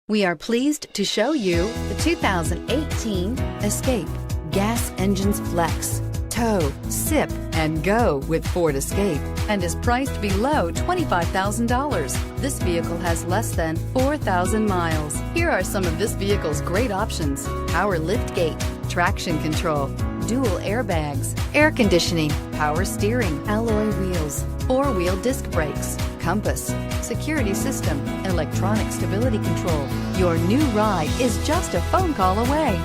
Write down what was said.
We are pleased to show you the 2018 Escape. Gas engines flex, tow, sip, and go with Ford Escape, and is priced below $25,000. This vehicle has less than 4,000 miles. Here are some of this vehicle's great options: power liftgate, traction control, dual airbags, air conditioning, power steering, alloy wheels, four-wheel disc brakes, compass, security system, electronic stability control. Your new ride is just a phone call away.